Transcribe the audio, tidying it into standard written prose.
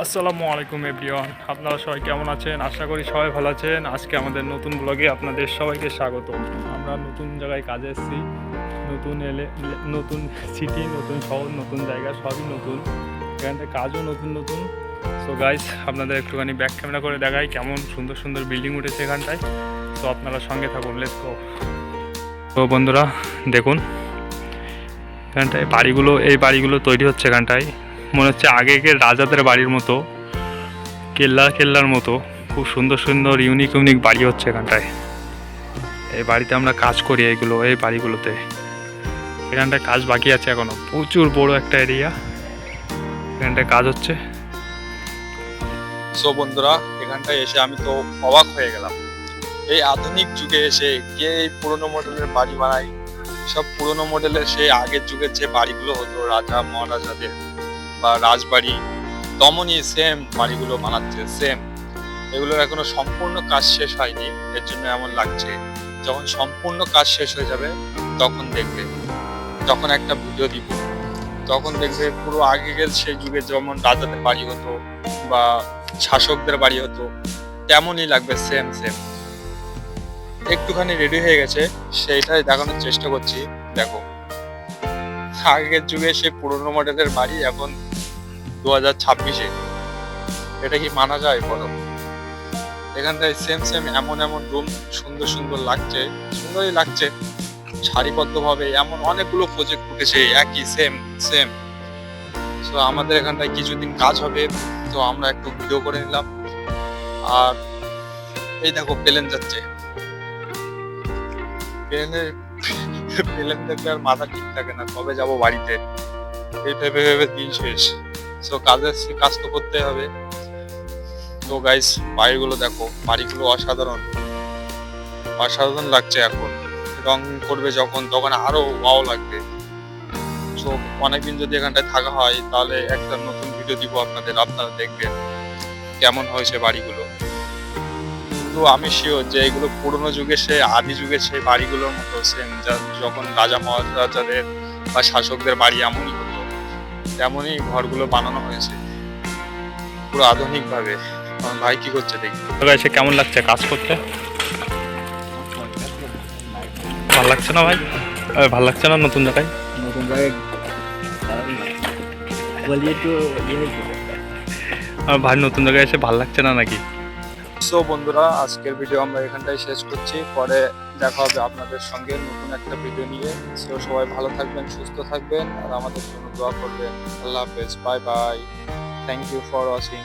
আসসালামু আলাইকুম এভরিওয়ান, আপনারা সবাই কেমন আছেন? আশা করি সবাই ভালো আছেন। আজকে আমাদের নতুন ব্লগে আপনাদের সবাইকে স্বাগত। আমরা নতুন জায়গায় কাজে এসেছি, নতুন সিটি, নতুন শহর, নতুন জায়গা, সবই নতুন। এখানটা কাজও নতুন নতুন। সো গাইস, আপনাদের একটুখানি ব্যাক ক্যামেরা করে দেখাই কেমন সুন্দর সুন্দর বিল্ডিং উঠেছে এখানটায়। তো আপনারা সঙ্গে থাকুন, লেটস গো। তো বন্ধুরা দেখুন, এখানটায় এই বাড়িগুলো তৈরি হচ্ছে এখানটায়। মনে হচ্ছে আগেকার রাজাদের বাড়ির মতো, কেল্লার মতো খুব সুন্দর সুন্দর ইউনিক বাড়ি হচ্ছে এখানটায়। এই বাড়িতে আমরা কাজ করি, এই বাড়িগুলোতে। এখানটায় কাজ বাকি আছে এখনো, প্রচুর বড় একটা এরিয়া, এখানটায় কাজ হচ্ছে। সো বন্ধুরা, এখানটায় এসে আমি তো অবাক হয়ে গেলাম। এই আধুনিক যুগে এসে কে এই পুরোনো মডেলের বাড়ি বানায়? সব পুরোনো মডেলের সেই আগের যুগের যে বাড়িগুলো হতো রাজা মহারাজাদের বা রাজবাড়ি, তেমনই সেম বাড়িগুলো বানাচ্ছে, সেম। এগুলোর এখনো সম্পূর্ণ কাজ শেষ হয়নি, এর জন্য এমন লাগছে। যখন সম্পূর্ণ কাজ শেষ হয়ে যাবে তখন দেখবে, যখন একটা ভিডিও দিব তখন দেখবে পুরো আগেকার সেই যুগে যেমন রাজাদের বাড়ি হতো বা শাসকদের বাড়ি হতো তেমনই লাগবে, সেম সেম। একটুখানি রেডি হয়ে গেছে, সেইটাই দেখানোর চেষ্টা করছি। দেখো, আগের যুগে সেই পুরোনো মডেলের বাড়ি এখন 2026-এ, এটা কি মানা যায় বলো? এখানটায় সেম সেম এমন রুম, সুন্দর সুন্দর লাগছে, সুন্দরই লাগছে সারিবদ্ধভাবে। এমন অনেকগুলো প্রজেক্ট উঠেছে একই সেম সেম। তো আমাদের এখানটায় কিছুদিন কাজ হবে, তো আমরা একটু ভিডিও করে নিলাম। আর এই দেখো, প্লেন যাচ্ছে। প্লেন দেখলে আর মাথা ঠিক থাকে না, কবে যাব বাড়িতে, এই ভেবে ভেবে দিন শেষ। তো কাজ তো করতে হবে। তো গাইস, বাড়িগুলো দেখো, বাড়িগুলো অসাধারণ অসাধারণ লাগছে। এখন রং করবে যখন, তখন আরো ওয়াও লাগবে। তো অনেকদিন যদি এখানটায় থাকা হয় তাহলে একটা নতুন ভিডিও দিব আপনারা দেখবেন কেমন হয়েছে বাড়িগুলো। কিন্তু আমি শিওর যে এগুলো পুরোনো যুগের সেই আদি যুগের সেই বাড়িগুলোর মতো সেম, যখন রাজা মহারাজাদের বা শাসকদের বাড়ি এমনই হতো তেমনই ঘরগুলো বানানো হয়েছে পুরো আধুনিক ভাবে। ভাই কি করছে দেখি, এসে কেমন লাগছে কাজ করতে? ভাল লাগছে না ভাই? ভাল লাগছে না নতুন জায়গায়? ভাই নতুন জায়গায় এসে ভাল লাগছে না নাকি? সো বন্ধুরা, আজকের ভিডিও আমরা এখানটাই শেষ করছি। পরে দেখা হবে আপনাদের সঙ্গে নতুন একটা ভিডিও নিয়ে। সো সবাই ভালো থাকবেন, সুস্থ থাকবেন, আর আমাদের জন্য দোয়া করবেন। আল্লাহ হাফেজ, bye bye, thank you for watching.